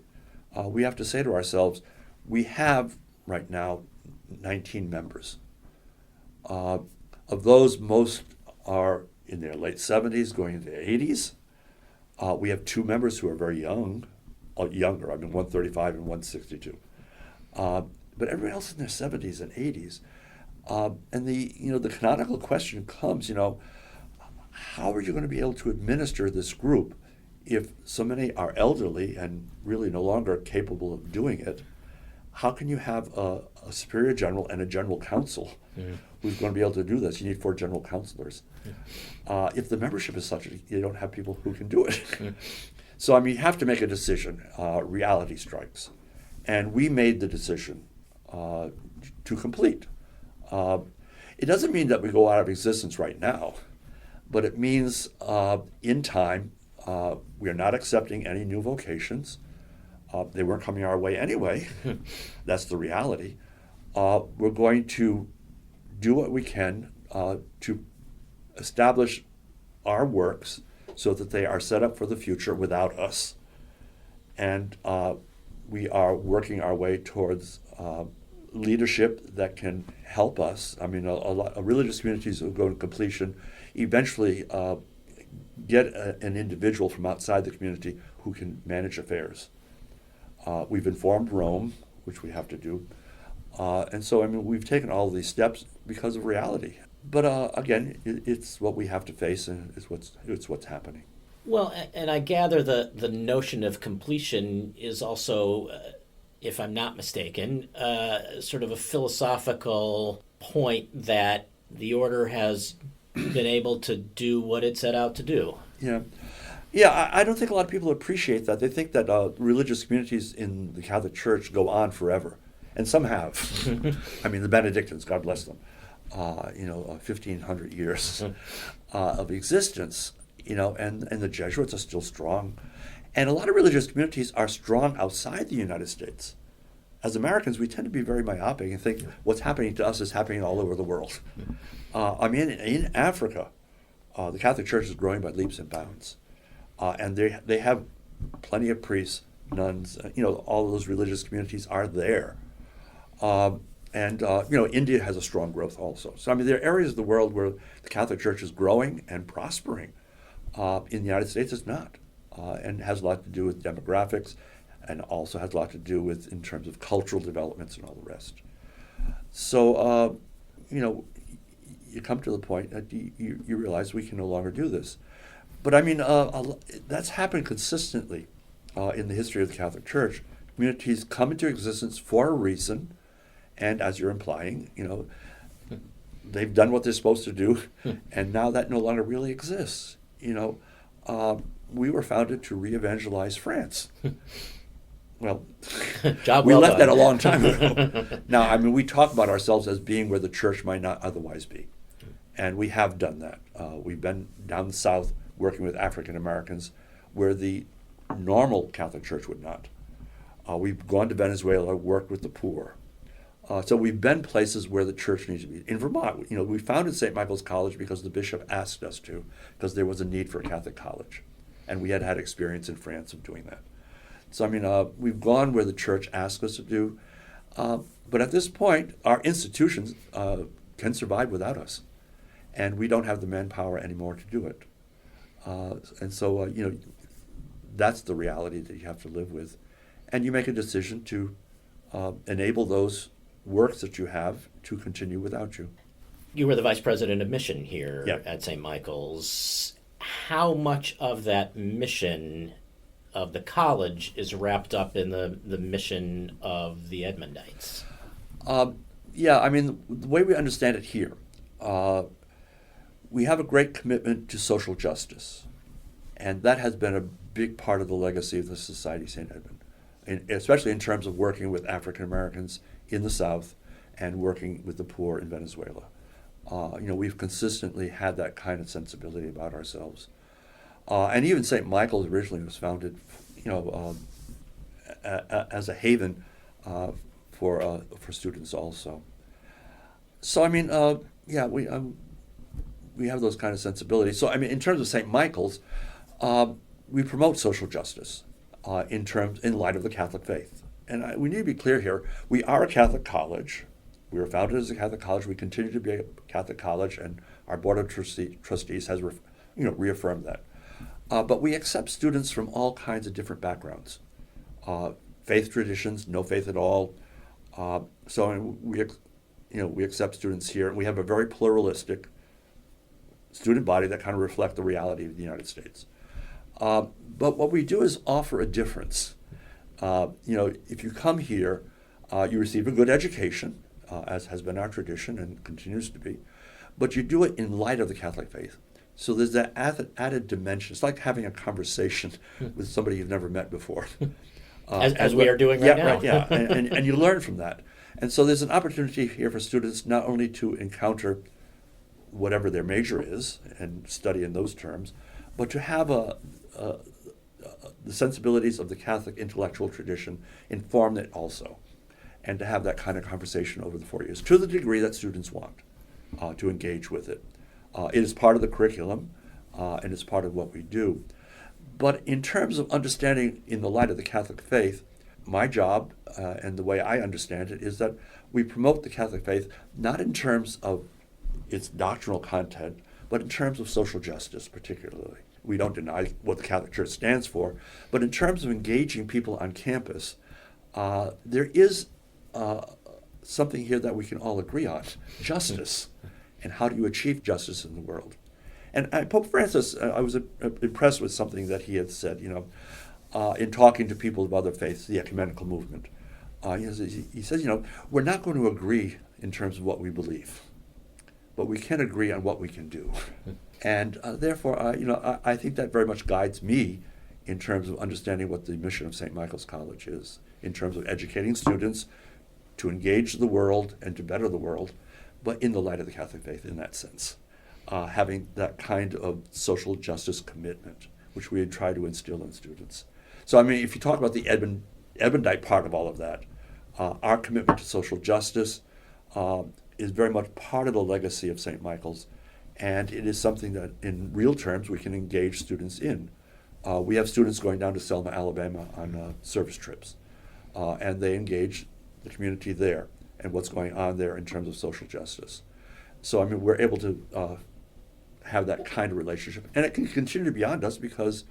we have to say to ourselves, we have right now 19 members. Of those, most are in their late 70s, going into their 80s. We have 2 members who are very young, younger. 135 and 162. But everyone else in their 70s and 80s. And the canonical question comes, how are you going to be able to administer this group if so many are elderly and really no longer capable of doing it? How can you have a superior general and a general council who's going to be able to do this? You need 4 general counselors. If the membership is such, you don't have people who can do it. So, you have to make a decision. Reality strikes. And we made the decision to complete. It doesn't mean that we go out of existence right now, but it means in time, we are not accepting any new vocations. They weren't coming our way anyway. That's the reality. We're going to do what we can to establish our works so that they are set up for the future without us. And we are working our way towards leadership that can help us. A lot of religious communities will go to completion eventually get an individual from outside the community who can manage affairs. We've informed Rome, which we have to do. And so, I mean, we've taken all of these steps because of reality. But again, it's what we have to face, and it's what's happening.
Well, and I gather the notion of completion is also, if I'm not mistaken, sort of a philosophical point that the order has been able to do what it set out to do.
Yeah. Yeah, I don't think a lot of people appreciate that. They think that religious communities in the Catholic Church go on forever, and some have. I mean, the Benedictines, God bless them, 1,500 years of existence, and the Jesuits are still strong. And a lot of religious communities are strong outside the United States. As Americans, we tend to be very myopic and think what's happening to us is happening all over the world. I mean, in Africa, the Catholic Church is growing by leaps and bounds. And they have plenty of priests, nuns, all of those religious communities are there. India has a strong growth also. So, I mean, there are areas of the world where the Catholic Church is growing and prospering. In the United States, it's not. And has a lot to do with demographics, and also has a lot to do with in terms of cultural developments and all the rest. So, you come to the point that you realize we can no longer do this. But I mean, that's happened consistently in the history of the Catholic Church. Communities come into existence for a reason, and as you're implying, they've done what they're supposed to do, and now that no longer really exists. We were founded to re-evangelize France. Well,
Job
we
well
left
done.
that a long time ago. Now, I mean, we talk about ourselves as being where the church might not otherwise be, and we have done that. We've been down the south working with African Americans where the normal Catholic Church would not. We've gone to Venezuela, worked with the poor. So we've been places where the church needs to be. In Vermont, we founded St. Michael's College because the bishop asked us to, because there was a need for a Catholic college. And we had had experience in France of doing that. So, I mean, we've gone where the church asked us to do. But at this point, our institutions can survive without us. And we don't have the manpower anymore to do it. And so, that's the reality that you have to live with. And you make a decision to enable those works that you have to continue without you.
You were the vice president of mission here
Yeah.
at St. Michael's. How much of that mission of the college is wrapped up in the mission of the Edmundites?
Yeah, I mean, the way we understand it here, we have a great commitment to social justice. And that has been a big part of the legacy of the Society of St. Edmund, especially in terms of working with African Americans in the South and working with the poor in Venezuela. We've consistently had that kind of sensibility about ourselves. And even St. Michael's originally was founded, as a haven for students also. So, I mean, we have those kind of sensibilities. So, I mean, in terms of St. Michael's, we promote social justice in light of the Catholic faith. And we need to be clear here. We are a Catholic college. We were founded as a Catholic college. We continue to be a Catholic college, and our board of trustees has reaffirmed that. But we accept students from all kinds of different backgrounds, faith traditions, no faith at all. So we accept students here, and we have a very pluralistic student body that kind of reflect the reality of the United States. But what we do is offer a difference. If you come here, you receive a good education, as has been our tradition and continues to be, but you do it in light of the Catholic faith. So there's that added dimension. It's like having a conversation with somebody you've never met before.
As we are doing right now.
Right, yeah, and you learn from that. And so there's an opportunity here for students not only to encounter whatever their major is and study in those terms, but to have the sensibilities of the Catholic intellectual tradition inform it also, and to have that kind of conversation over the 4 years, to the degree that students want to engage with it. It is part of the curriculum, and it's part of what we do. But in terms of understanding in the light of the Catholic faith, my job, and the way I understand it, is that we promote the Catholic faith not in terms of its doctrinal content, but in terms of social justice particularly. We don't deny what the Catholic Church stands for. But in terms of engaging people on campus, there is something here that we can all agree on: justice. And how do you achieve justice in the world? And Pope Francis, I was impressed with something that he had said, in talking to people of other faiths, the ecumenical movement. He says, we're not going to agree in terms of what we believe, but we can agree on what we can do. And therefore, I think that very much guides me in terms of understanding what the mission of St. Michael's College is, in terms of educating students to engage the world and to better the world, but in the light of the Catholic faith in that sense. Having that kind of social justice commitment, which we had tried to instill in students. So, if you talk about the Edmundite part of all of that, our commitment to social justice is very much part of the legacy of St. Michael's, and it is something that, in real terms, we can engage students in. We have students going down to Selma, Alabama on service trips, and they engage the community there and what's going on there in terms of social justice. So, we're able to have that kind of relationship, and it can continue beyond us because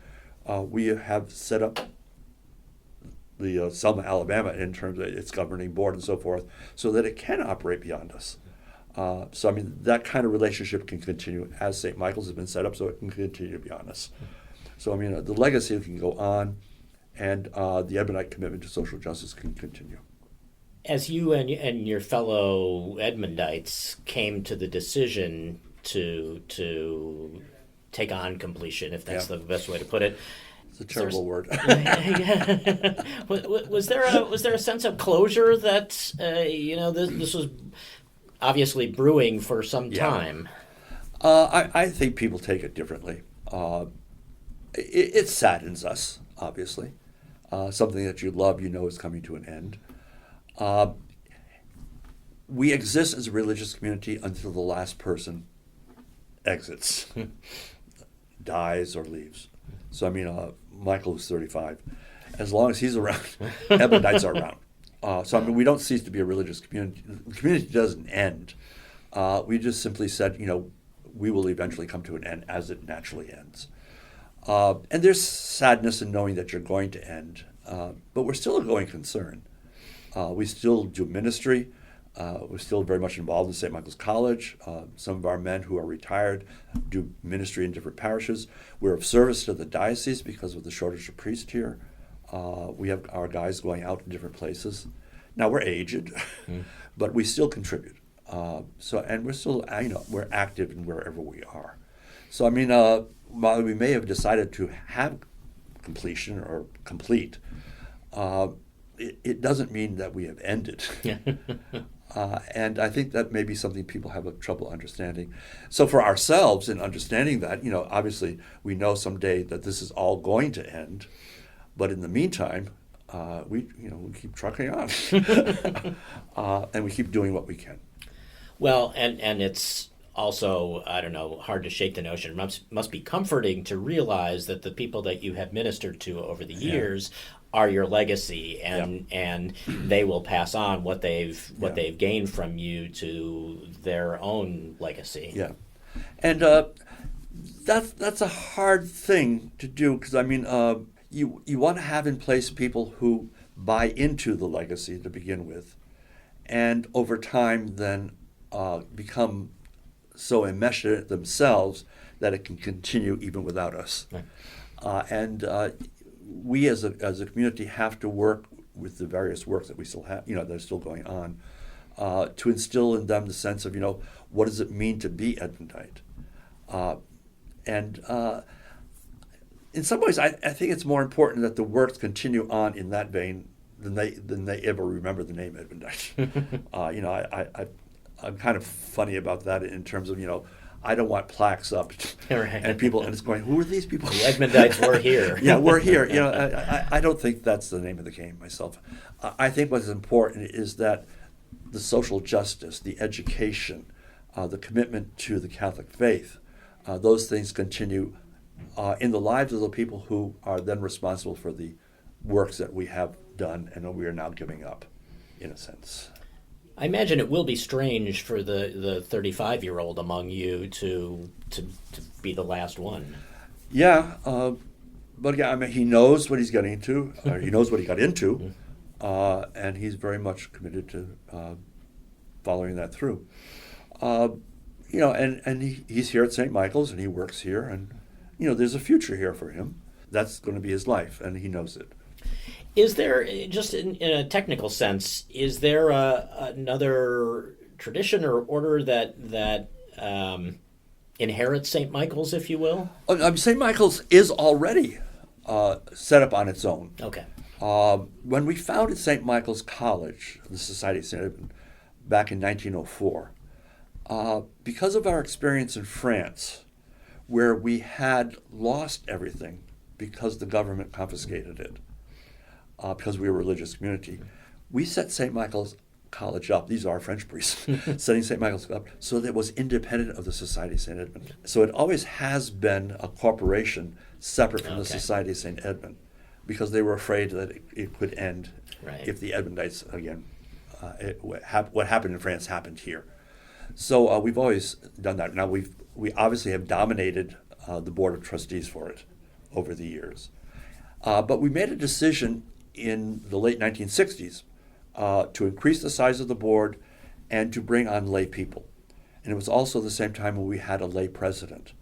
we have set up the Selma, Alabama, in terms of its governing board and so forth, so that it can operate beyond us. So that kind of relationship can continue as St. Michael's has been set up, so it can continue beyond us. So the legacy can go on, and the Edmundite commitment to social justice can continue.
As you and your fellow Edmundites came to the decision to take on completion, if that's the best way to put it.
It's a terrible word.
Was there a sense of closure that this was obviously brewing for some time?
I think people take it differently. It saddens us, obviously. Something that you love, is coming to an end. We exist as a religious community until the last person exits, dies or leaves. So Michael is 35. As long as he's around, Edmundites are around. So we don't cease to be a religious community. The community doesn't end. We just simply said, we will eventually come to an end as it naturally ends. And there's sadness in knowing that you're going to end, but we're still a going concern. We still do ministry. We're still very much involved in St. Michael's College. Some of our men who are retired do ministry in different parishes. We're of service to the diocese because of the shortage of priests here. We have our guys going out in different places. Now we're aged, but we still contribute. And we're still, we're active in wherever we are. So while we may have decided to have completion or complete, it doesn't mean that we have ended. And I think that may be something people have trouble understanding. So for ourselves, in understanding that, obviously we know someday that this is all going to end, but in the meantime, we keep trucking on, and we keep doing what we can.
Well, and it's also, hard to shake the notion. It must be comforting to realize that the people that you have ministered to over the years are your legacy, and they will pass on what they've gained from you to their own legacy.
Yeah, and that's a hard thing to do because you want to have in place people who buy into the legacy to begin with, and over time then become so enmeshed in it themselves that it can continue even without us. Right. We as a community have to work with the various works that we still have, that are still going on, to instill in them the sense of, what does it mean to be Edmundite? In some ways, I think it's more important that the works continue on in that vein than they ever remember the name Edmundite. I'm kind of funny about that in terms of, I don't want plaques up and people, and it's going, who are these people?
The Edmundites were here.
Yeah, we're here. I don't think that's the name of the game myself. I think what's important is that the social justice, the education, the commitment to the Catholic faith, those things continue in the lives of the people who are then responsible for the works that we have done and that we are now giving up, in a sense.
I imagine it will be strange for the 35-year-old among you to be the last one.
Yeah, but again, I mean, he knows what he's getting into. Or he knows what he got into, and he's very much committed to following that through. He's here at St. Michael's, and he works here, and there's a future here for him. That's going to be his life, and he knows it.
Is there, just in a technical sense, is there another tradition or order that inherits St. Michael's, if you will?
St. Michael's is already set up on its own.
Okay.
When we founded St. Michael's College, the Society of St. Edmund, back in 1904, because of our experience in France, where we had lost everything because the government confiscated it, because we were a religious community, we set St. Michael's College up. These are our French priests setting St. Michael's up so that it was independent of the Society of St. Edmund. So it always has been a corporation separate from the Society of St. Edmund, because they were afraid that it could end if the Edmundites, again, what happened in France happened here. So we've always done that. Now we obviously have dominated the Board of Trustees for it over the years. But we made a decision in the late 1960s to increase the size of the board and to bring on lay people. And it was also the same time when we had a lay president.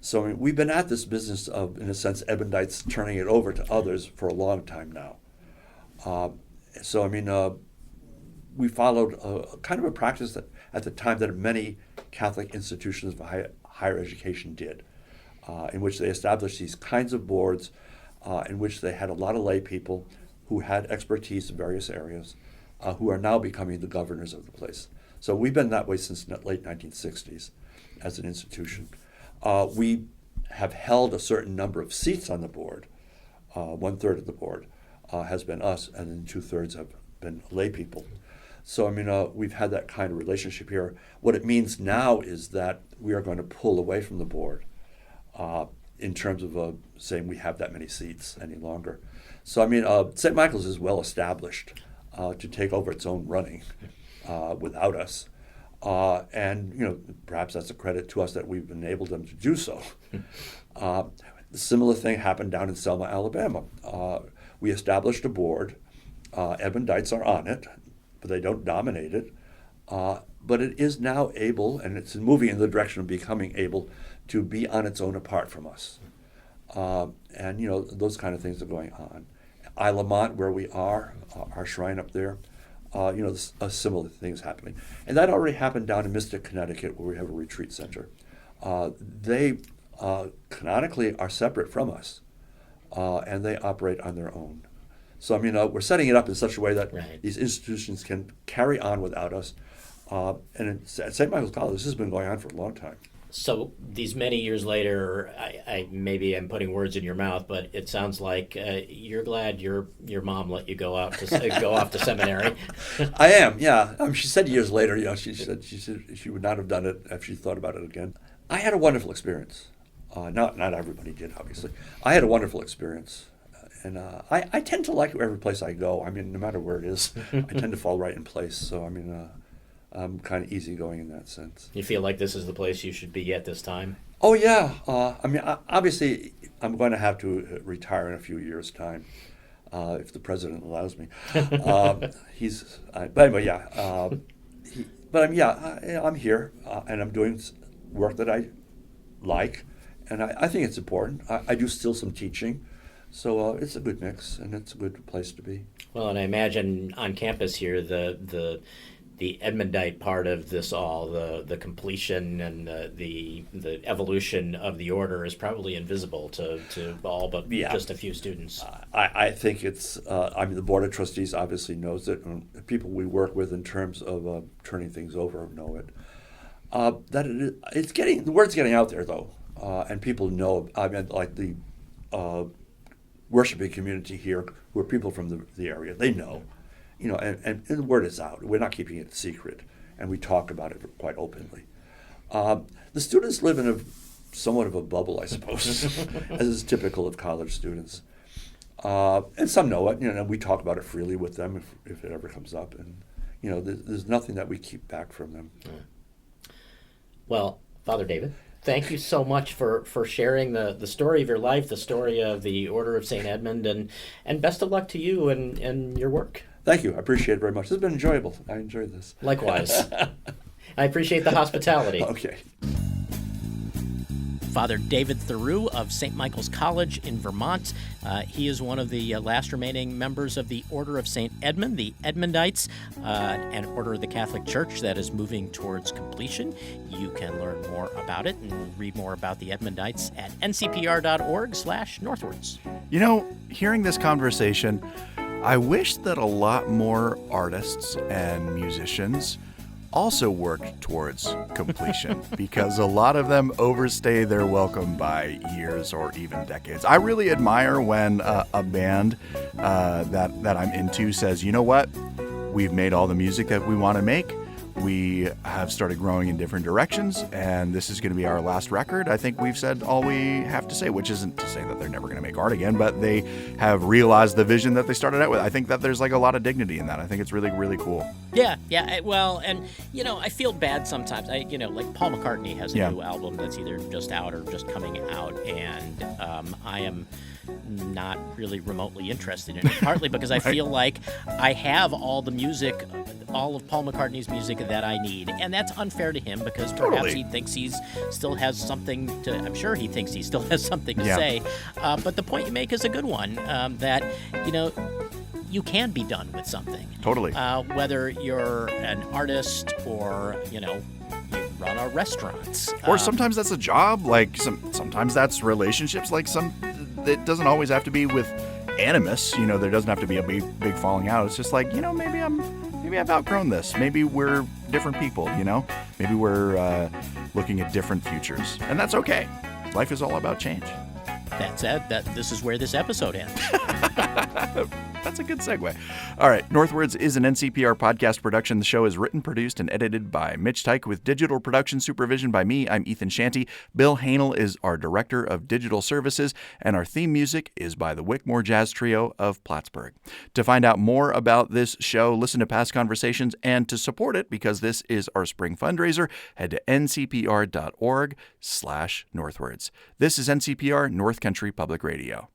So we've been at this business of, in a sense, Edmundites turning it over to others for a long time now. We followed kind of a practice that at the time that many Catholic institutions of higher education did, in which they established these kinds of boards in which they had a lot of lay people who had expertise in various areas, who are now becoming the governors of the place. So we've been that way since the late 1960s as an institution. We have held a certain number of seats on the board. 1/3 of the board has been us, and then 2/3 have been lay people. So we've had that kind of relationship here. What it means now is that we are going to pull away from the board in terms of saying we have that many seats any longer. So St. Michael's is well established to take over its own running without us. And perhaps that's a credit to us that we've enabled them to do so. The similar thing happened down in Selma, Alabama. We established a board. Edmundites are on it, but they don't dominate it. But it is now able, and it's moving in the direction of becoming able, to be on its own apart from us. Those kind of things are going on. Isle Lamont, where we are, our shrine up there, a similar thing is happening. And that already happened down in Mystic, Connecticut, where we have a retreat center. They canonically are separate from us, and they operate on their own. So we're setting it up in such a way that these institutions can carry on without us. And at St. Michael's College, this has been going on for a long time.
So these many years later, I maybe I'm putting words in your mouth, but it sounds like you're glad your mom let you go out to go off to seminary.
I am, yeah. She said years later, she said she would not have done it if she thought about it again. I had a wonderful experience. Not everybody did, obviously. I had a wonderful experience. And I tend to like every place I go. No matter where it is, I tend to fall right in place. So, I'm kind of easygoing in that sense.
You feel like this is the place you should be at this time?
Oh, yeah. Obviously, I'm going to have to retire in a few years' time, if the president allows me. I'm here, and I'm doing work that I like, and I think it's important. I do still some teaching. So it's a good mix, and it's a good place to be.
Well, and I imagine on campus here, the Edmundite part of this all, the completion and the evolution of the order is probably invisible to all but just a few students.
I think it's, the Board of Trustees obviously knows it, and the people we work with in terms of turning things over know it. The word's getting out there, though, and people know, like the worshiping community here, who are people from the area, they know, and the word is out. We're not keeping it secret, and we talk about it quite openly. The students live in somewhat of a bubble, I suppose, as is typical of college students. And some know it, and we talk about it freely with them if it ever comes up, and there's nothing that we keep back from them.
Well, Father David, Thank you so much for sharing the story of your life, the story of the Order of St. Edmund, and best of luck to you and your work.
Thank you. I appreciate it very much. This has been enjoyable. I enjoyed this.
Likewise. I appreciate the hospitality.
Okay.
Father David Theroux of St. Michael's College in Vermont. He is one of the last remaining members of the Order of St. Edmund, the Edmundites, an order of the Catholic Church that is moving towards completion. You can learn more about it and read more about the Edmundites at ncpr.org/northwards.
You know, hearing this conversation, I wish that a lot more artists and musicians also worked towards completion because a lot of them overstay their welcome by years or even decades. I really admire when a band that I'm into says, you know what, we've made all the music that we want to make. We have started growing in different directions, and this is going to be our last record. I think we've said all we have to say, which isn't to say that they're never going to make art again, but they have realized the vision that they started out with. I think that there's like a lot of dignity in that. I think it's really, really cool.
Yeah. Well, and, I feel bad sometimes. Like Paul McCartney has a new album that's either just out or just coming out, and I am not really remotely interested in it, partly because I feel like I have all the music, all of Paul McCartney's music that I need, and that's unfair to him because perhaps he thinks he's still has something to, I'm sure he thinks he still has something to say, but the point you make is a good one, that, you can be done with something.
Totally.
Whether you're an artist or, you run a restaurant.
Or sometimes that's a job, like sometimes that's relationships, like it doesn't always have to be with animus, there doesn't have to be a big falling out. It's just like, maybe I've outgrown this. Maybe we're different people, maybe we're looking at different futures, and that's okay. Life is all about change.
That said, this is where this episode ends.
That's a good segue. All right, Northwards is an NCPR podcast production. The show is written, produced, and edited by Mitch Tyke with digital production supervision by me. I'm Ethan Shanty. Bill Hanel is our Director of Digital Services, and our theme music is by the Wickmore Jazz Trio of Plattsburgh. To find out more about this show, listen to past conversations, and to support it, because this is our spring fundraiser, head to ncpr.org/northwards. This is NCPR, North Country Public Radio.